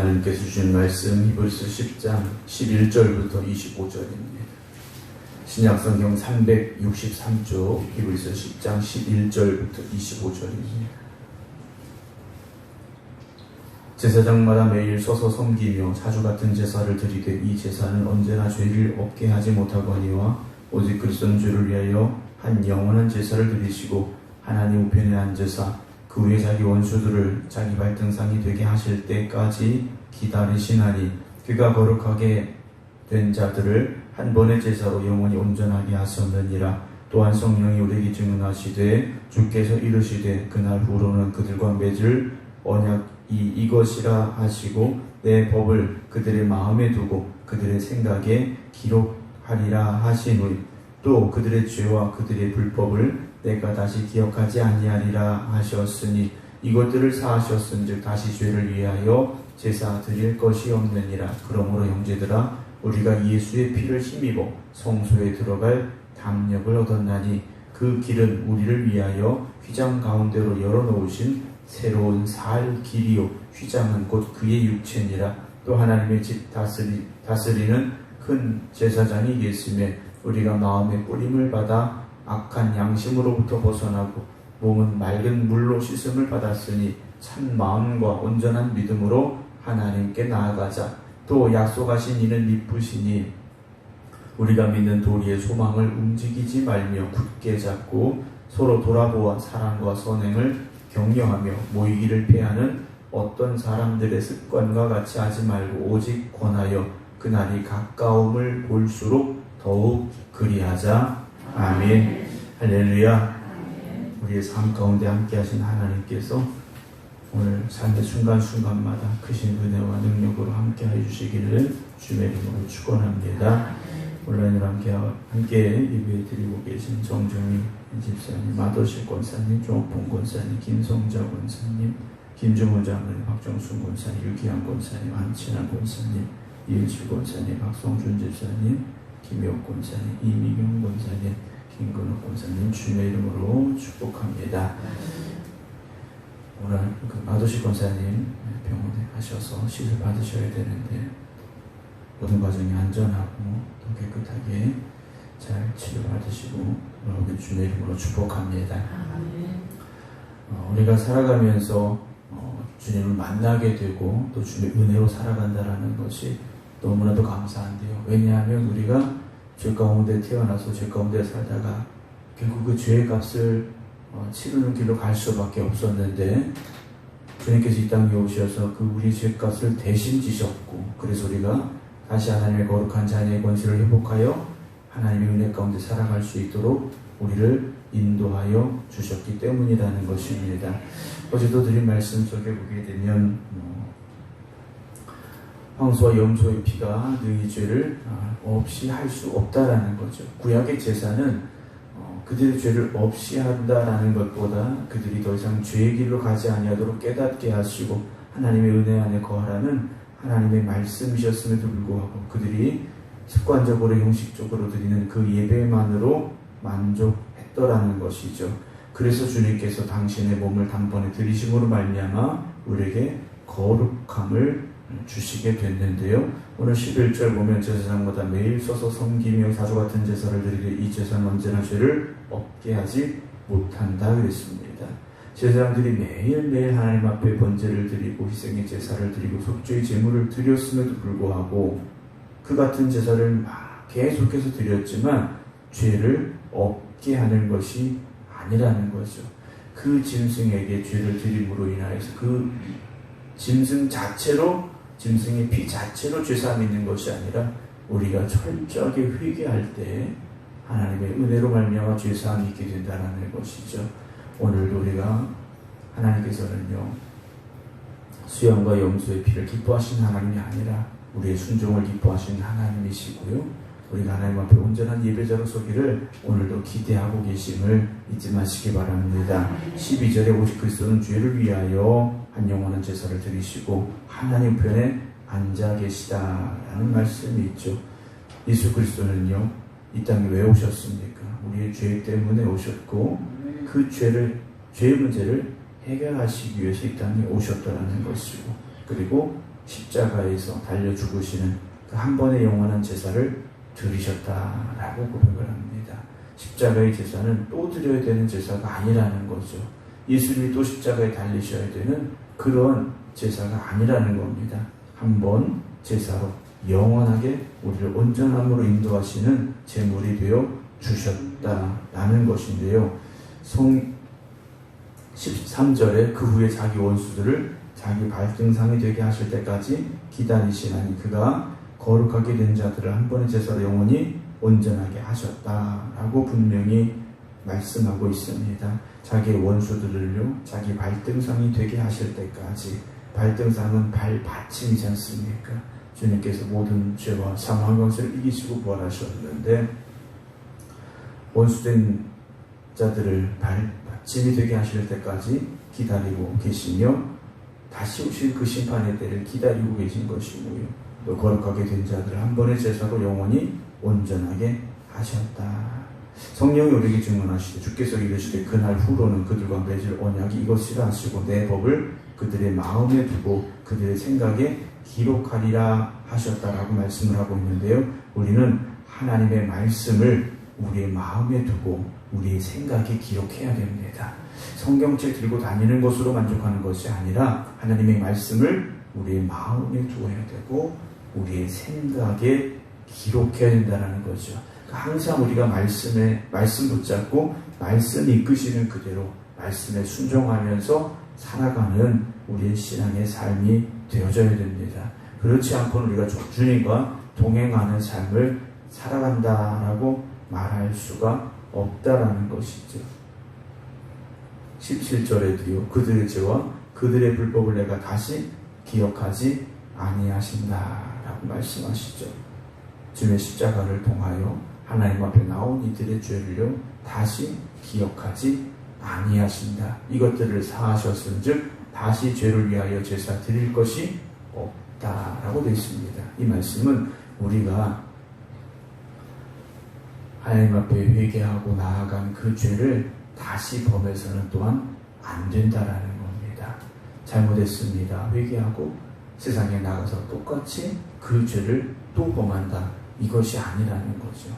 하나님께서 주신 말씀 히브리서 10장 11절부터 25절입니다. 신약성경 363쪽 히브리서 10장 11절부터 25절입니다. 제사장마다 매일 서서 섬기며 자주 같은 제사를 드리되 이 제사는 언제나 죄를 없게 하지 못하거니와 오직 그리스도는 죄를 위하여 한 영원한 제사를 드리시고 하나님 우편에 앉으사 그 후에 자기 원수들을 자기 발등상이 되게 하실 때까지 기다리시나니 그가 거룩하게 된 자들을 한 번의 제사로 영원히 온전하게 하셨느니라. 또한 성령이 우리에게 증언하시되 주께서 이르시되 그날 후로는 그들과 맺을 언약이 이것이라 하시고 내 법을 그들의 마음에 두고 그들의 생각에 기록하리라 하신 후에 또 그들의 죄와 그들의 불법을 내가 다시 기억하지 아니하리라 하셨으니 이것들을 사하셨은즉 다시 죄를 위하여 제사 드릴 것이 없느니라. 그러므로 형제들아 우리가 예수의 피를 힘입어 성소에 들어갈 담력을 얻었나니 그 길은 우리를 위하여 휘장 가운데로 열어놓으신 새로운 살 길이요 휘장은 곧 그의 육체니라. 또 하나님의 집 다스리는 큰 제사장이 계심에 우리가 마음의 뿌림을 받아 악한 양심으로부터 벗어나고 몸은 맑은 물로 씻음을 받았으니 참 마음과 온전한 믿음으로 하나님께 나아가자. 또 약속하신 이는 미쁘시니 우리가 믿는 도리의 소망을 움직이지 말며 굳게 잡고 서로 돌아보아 사랑과 선행을 격려하며 모이기를 피하는 어떤 사람들의 습관과 같이 하지 말고 오직 권하여 그날이 가까움을 볼수록 더욱 그리하자. 아멘. 할렐루야. 우리의 삶 가운데 함께 하신 하나님께서 오늘 삶의 순간순간마다 크신 은혜와 능력으로 함께 해주시기를 주의 이름으로 축원합니다. 온라인으로 함께 예배 드리고 계신 정정희 집사님, 마더실 권사님, 조옥봉 권사님, 김성자 권사님, 김주모 장로님, 박정순 권사님, 유기환 권사님, 안친환 권사님, 이은실 권사님, 박성준 집사님, 김효옥 권사님, 이미경 권사님, 김근욱 권사님 주의 이름으로 축복합니다. 오늘 마더실 권사님 병원에 가셔서 시술 받으셔야 되는데 모든 과정이 안전하고 또 깨끗하게 잘 치료받으시고 여러분 주의 이름으로 축복합니다. 우리가 살아가면서 주님을 만나게 되고 또 주님의 은혜로 살아간다는 것이 너무나도 감사한데요. 왜냐하면 우리가 죄 가운데 태어나서 죄 가운데 살다가 결국 그 죄의 값을 치르는 길로 갈 수밖에 없었는데 주님께서 이 땅에 오셔서 그 우리 죄값을 대신 지셨고 그래서 우리가 다시 하나님의 거룩한 자녀의 권세를 회복하여 하나님의 은혜 가운데 살아갈 수 있도록 우리를 인도하여 주셨기 때문이라는 것입니다. 어제도 드린 말씀 속에 보게 되면 황소와 염소의 피가 너희 죄를 없이 할 수 없다라는 거죠. 구약의 제사는 그들의 죄를 없이 한다라는 것보다 그들이 더 이상 죄의 길로 가지 아니하도록 깨닫게 하시고 하나님의 은혜 안에 거하라는 하나님의 말씀이셨음에도 불구하고 그들이 습관적으로 형식적으로 드리는 그 예배만으로 만족했더라는 것이죠. 그래서 주님께서 당신의 몸을 단번에 드리심으로 말미암아 우리에게 거룩함을 주시게 됐는데요. 오늘 11절 보면 제사장마다 매일 서서 섬기며 자주 같은 제사를 드리되 이 제사는 언제나 죄를 없게 하지 못한다 그랬습니다. 제사장들이 매일매일 하나님 앞에 번제를 드리고 희생의 제사를 드리고 속죄의 제물을 드렸음에도 불구하고 그 같은 제사를 막 계속해서 드렸지만 죄를 없게 하는 것이 아니라는 거죠. 그 짐승에게 죄를 드림으로 인하여서 그 짐승 자체로 짐승의 피 자체로 죄사함이 있는 것이 아니라 우리가 철저하게 회개할 때 하나님의 은혜로 말미암아 죄사함이 있게 된다는 것이죠. 오늘도 우리가 하나님께서는요 수양과 염소의 피를 기뻐하신 하나님이 아니라 우리의 순종을 기뻐하신 하나님이시고요. 우리가 하나님 앞에 온전한 예배자로 서기를 오늘도 기대하고 계심을 잊지 마시기 바랍니다. 12절에 오직 그리스도는 죄를 위하여 한 영원한 제사를 드리시고 하나님 편에 앉아 계시다라는 말씀이 있죠. 예수 그리스도는요 이 땅에 왜 오셨습니까? 우리의 죄 때문에 오셨고 그 죄의 문제를 해결하시기 위해서 이 땅에 오셨다라는 것이고 그리고 십자가에서 달려 죽으시는 그 한 번의 영원한 제사를 드리셨다라고 고백을 합니다. 십자가의 제사는 또 드려야 되는 제사가 아니라는 거죠. 예수님이 또 십자가에 달리셔야 되는 그런 제사가 아니라는 겁니다. 한 번 제사로 영원하게 우리를 온전함으로 인도하시는 제물이 되어 주셨다라는 것인데요. 13절에 그 후에 자기 원수들을 자기 발등상이 되게 하실 때까지 기다리시나니 그가 거룩하게 된 자들을 한 번의 제사로 영원히 온전하게 하셨다라고 분명히 말씀하고 있습니다. 자기의 원수들을요, 자기 발등상이 되게 하실 때까지. 발등상은 발받침이지 않습니까? 주님께서 모든 죄와 사망 것을 이기시고 부활하셨는데 원수된 자들을 발받침이 되게 하실 때까지 기다리고 계시며 다시 오실 그 심판의 때를 기다리고 계신 것이고요. 또 거룩하게 된 자들을 한 번의 제사로 영원히 온전하게 하셨다. 성령이 우리에게 증언하시되 주께서 이르시되 그날 후로는 그들과 맺을 언약이 이것이라 하시고 내 법을 그들의 마음에 두고 그들의 생각에 기록하리라 하셨다라고 말씀을 하고 있는데요. 우리는 하나님의 말씀을 우리의 마음에 두고 우리의 생각에 기록해야 됩니다. 성경책 들고 다니는 것으로 만족하는 것이 아니라 하나님의 말씀을 우리의 마음에 두어야 되고 우리의 생각에 기록해야 된다는 거죠. 항상 우리가 말씀 붙잡고 말씀 이끄시는 그대로 말씀에 순종하면서 살아가는 우리의 신앙의 삶이 되어져야 됩니다. 그렇지 않고는 우리가 주님과 동행하는 삶을 살아간다라고 말할 수가 없다라는 것이죠. 17절에도요. 그들의 죄와 그들의 불법을 내가 다시 기억하지 아니하신다라고 말씀하시죠. 주님의 십자가를 통하여 하나님 앞에 나온 이들의 죄를요 다시 기억하지 아니하신다. 이것들을 사하셨은즉 다시 죄를 위하여 제사 드릴 것이 없다라고 되어 있습니다. 이 말씀은 우리가 하나님 앞에 회개하고 나아간 그 죄를 다시 범해서는 또한 안 된다라는 겁니다. 잘못했습니다. 회개하고 세상에 나가서 똑같이 그 죄를 또 범한다. 이것이 아니라는 거죠.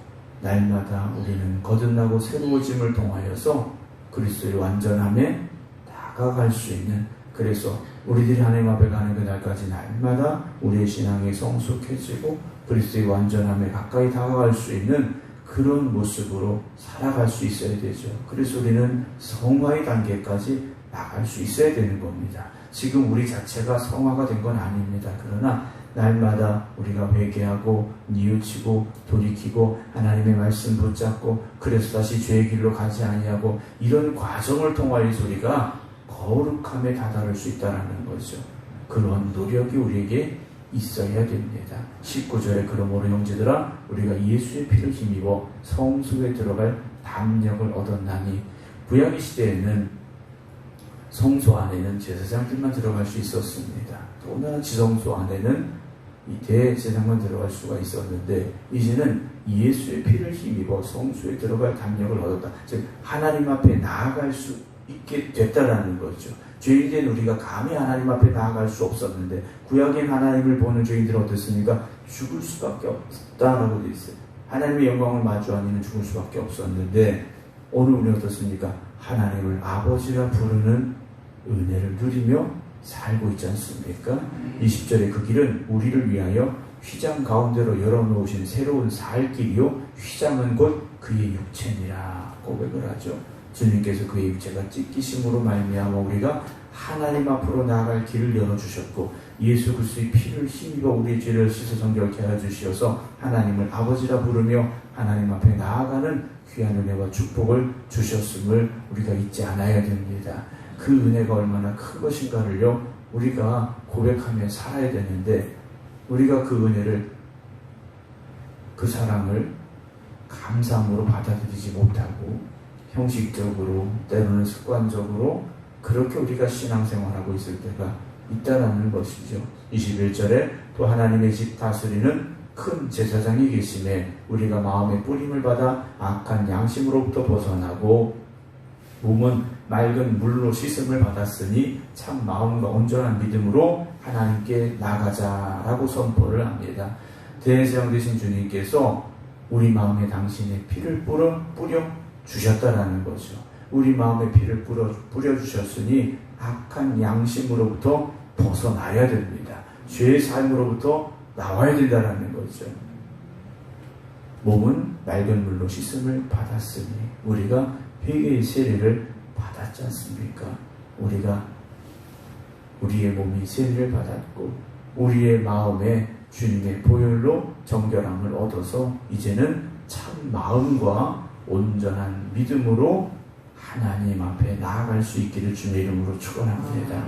날마다 우리는 거듭나고 새로워짐을 통하여서 그리스도의 완전함에 다가갈 수 있는, 그래서 우리들이 하나님 앞에 가는 그날까지 날마다 우리의 신앙이 성숙해지고 그리스도의 완전함에 가까이 다가갈 수 있는 그런 모습으로 살아갈 수 있어야 되죠. 그래서 우리는 성화의 단계까지 나갈 수 있어야 되는 겁니다. 지금 우리 자체가 성화가 된 건 아닙니다. 그러나 날마다 우리가 회개하고 뉘우치고 돌이키고 하나님의 말씀 붙잡고 그래서 다시 죄의 길로 가지 아니하고 이런 과정을 통하여서 우리가 거룩함에 다다를 수 있다는 거죠. 그런 노력이 우리에게 있어야 됩니다. 19절에 그러므로 형제들아 우리가 예수의 피를 힘입어 성소에 들어갈 담력을 얻었나니, 구약의 시대에는 성소 안에는 제사장들만 들어갈 수 있었습니다. 또는 지성소 안에는 이 대제사장만 들어갈 수가 있었는데 이제는 예수의 피를 힘입어 성소에 들어갈 담력을 얻었다. 즉 하나님 앞에 나아갈 수 있게 됐다라는 거죠. 죄인된 우리가 감히 하나님 앞에 나아갈 수 없었는데 구약의 하나님을 보는 죄인들은 어떻습니까? 죽을 수밖에 없다라고 되어 있어요. 하나님의 영광을 마주하는 이는 죽을 수밖에 없었는데 오늘 우리는 어떻습니까? 하나님을 아버지라 부르는 은혜를 누리며 살고 있지 않습니까? 20절에 그 길은 우리를 위하여 휘장 가운데로 열어놓으신 새로운 살 길이요 휘장은 곧 그의 육체니라 고백을 하죠. 주님께서 그의 육체가 찢기심으로 말미암아 우리가 하나님 앞으로 나아갈 길을 열어주셨고 예수 그리스도의 피를 힘입어 우리의 죄를 씻어 정결케 하여 주시어서 하나님을 아버지라 부르며 하나님 앞에 나아가는 귀한 은혜와 축복을 주셨음을 우리가 잊지 않아야 됩니다. 그 은혜가 얼마나 큰 것인가를요 우리가 고백하며 살아야 되는데 우리가 그 은혜를, 그 사랑을 감사함으로 받아들이지 못하고 형식적으로 때로는 습관적으로 그렇게 우리가 신앙생활하고 있을 때가 있다라는 것이죠. 21절에 또 하나님의 집 다스리는 큰 제사장이 계심에 우리가 마음의 뿌림을 받아 악한 양심으로부터 벗어나고 몸은 맑은 물로 씻음을 받았으니 참 마음과 온전한 믿음으로 하나님께 나가자라고 선포를 합니다. 대제사장 되신 주님께서 우리 마음에 당신의 피를 뿌려 주셨다라는 거죠. 우리 마음에 피를 뿌려 주셨으니 악한 양심으로부터 벗어나야 됩니다. 죄의 삶으로부터 나와야 된다라는 거죠. 몸은 맑은 물로 씻음을 받았으니 우리가 회개의 세례를 받았지 않습니까? 우리가 우리의 몸이 세례를 받았고 우리의 마음에 주님의 보혈로 정결함을 얻어서 이제는 참 마음과 온전한 믿음으로 하나님 앞에 나아갈 수 있기를 주님의 이름으로 축원합니다.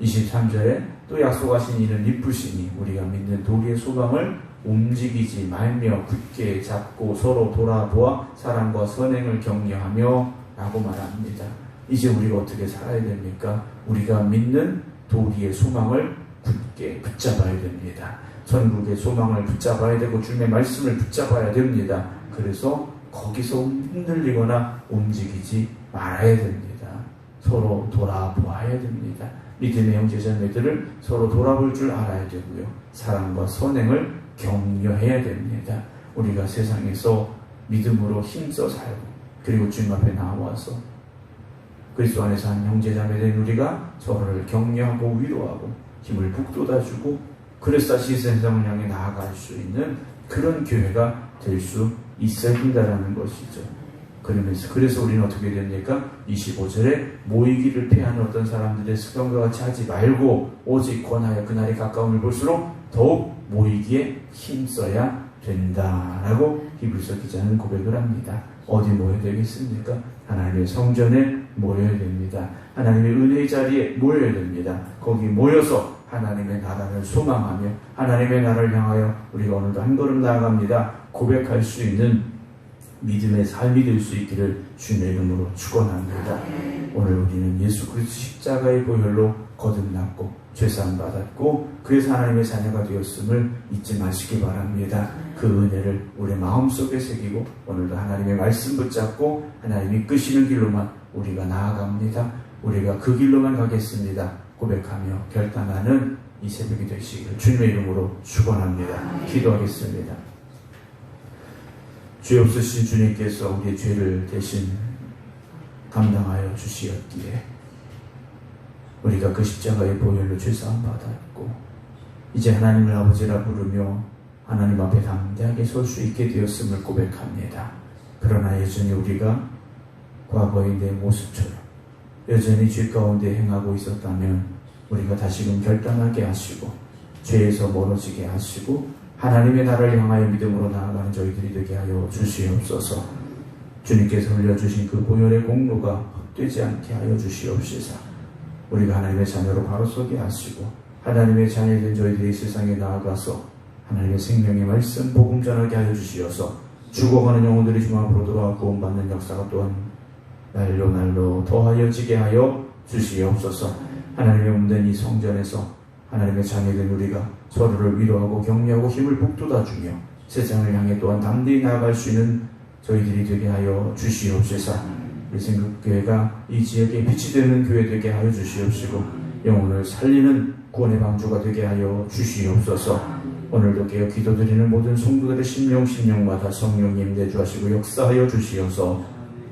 23절에 또 약속하신 이는 이쁘시니 우리가 믿는 도리의 소망을 움직이지 말며 굳게 잡고 서로 돌아보아 사랑과 선행을 격려하며 라고 말합니다. 이제 우리가 어떻게 살아야 됩니까? 우리가 믿는 도리의 소망을 굳게 붙잡아야 됩니다. 천국의 소망을 붙잡아야 되고 주님의 말씀을 붙잡아야 됩니다. 그래서 거기서 흔들리거나 움직이지 말아야 됩니다. 서로 돌아보아야 됩니다. 믿음의 형제자매들을 서로 돌아볼 줄 알아야 되고요. 사랑과 선행을 격려해야 됩니다. 우리가 세상에서 믿음으로 힘써 살고 그리고 주님 앞에 나와서 그리스도 안에서 한 형제자매된 우리가 서로를 격려하고 위로하고 힘을 북돋아주고 그래서 다시 세상을 향해 나아갈 수 있는 그런 교회가 될 수 있어야 된다는 것이죠. 그래서 우리는 어떻게 됩니까? 25절에 모이기를 피하는 어떤 사람들의 습관과 같이 하지 말고 오직 권하여 그날이 가까움을 볼수록 더욱 모이기에 힘써야 된다라고 히브리서 기자는 고백을 합니다. 어디 모여야 되겠습니까? 하나님의 성전에 모여야 됩니다. 하나님의 은혜의 자리에 모여야 됩니다. 거기 모여서 하나님의 나라를 소망하며 하나님의 나라를 향하여 우리가 오늘도 한 걸음 나아갑니다. 고백할 수 있는 믿음의 삶이 될 수 있기를 주님의 이름으로 축원합니다. 오늘 우리는 예수 그리스도 십자가의 보혈로 거듭났고 죄사함 받았고 그래서 하나님의 자녀가 되었음을 잊지 마시기 바랍니다. 그 은혜를 우리 마음속에 새기고 오늘도 하나님의 말씀 붙잡고 하나님이 이끄시는 길로만 우리가 나아갑니다. 우리가 그 길로만 가겠습니다. 고백하며 결단하는 이 새벽이 되시기를 주님의 이름으로 축원합니다. 기도하겠습니다. 죄 없으신 주님께서 우리의 죄를 대신 감당하여 주시었기에 우리가 그 십자가의 보혈로 죄사함 받았고 이제 하나님을 아버지라 부르며 하나님 앞에 담대하게 설 수 있게 되었음을 고백합니다. 그러나 여전히 우리가 과거의 내 모습처럼 여전히 죄 가운데 행하고 있었다면 우리가 다시금 결단하게 하시고 죄에서 멀어지게 하시고 하나님의 나라를 향하여 믿음으로 나아가는 저희들이 되게 하여 주시옵소서. 주님께서 흘려주신 그 보혈의 공로가 헛되지 않게 하여 주시옵시사. 우리가 하나님의 자녀로 바로 서게 하시고 하나님의 자녀된 저희들이 세상에 나아가서 하나님의 생명의 말씀 복음 전하게 하여 주시어서 죽어가는 영혼들이 주님 앞으로 돌아와 구원받는 역사가 또한 날로 더하여지게 하여 주시옵소서. 하나님의 몸된 이 성전에서 하나님의 자녀된 우리가 서로를 위로하고 격려하고 힘을 북돋아주며 세상을 향해 또한 담대히 나아갈 수 있는 저희들이 되게 하여 주시옵소서. 우리 생각교회가 이 지역에 빛이 되는 교회 되게 하여 주시옵시고 영혼을 살리는 구원의 방주가 되게 하여 주시옵소서. 오늘도 깨어 기도드리는 모든 성도들의 심령마다 성령님 내주하시고 역사하여 주시어서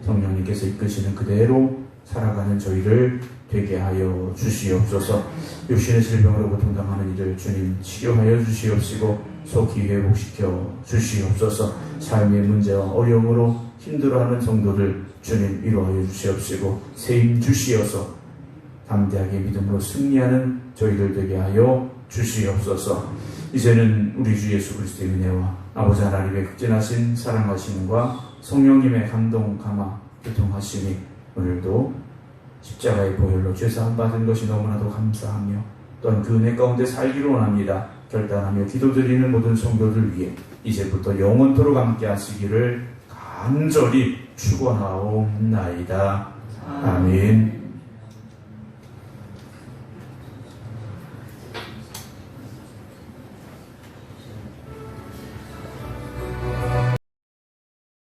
성령님께서 이끄시는 그대로 살아가는 저희를 되게 하여 주시옵소서. 육신의 질병으로 고통당하는 이들 주님 치료하여 주시옵시고 속히 회복시켜 주시옵소서. 삶의 문제와 어려움으로 힘들어하는 성도들 주님 위로하여 주시옵시고 세임 주시어서 담대하게 믿음으로 승리하는 저희들 되게 하여 주시옵소서. 이제는 우리 주 예수 그리스도의 은혜와 아버지 하나님의 극진하신 사랑하심과 성령님의 감동 감화 교통하심이 오늘도 십자가의 보혈로 죄사함 받은 것이 너무나도 감사하며 또한 그 은혜 가운데 살기로 원합니다. 결단하며 기도드리는 모든 성도들 위해 이제부터 영원토록 함께 하시기를 간절히 축원하옵나이다. 아멘.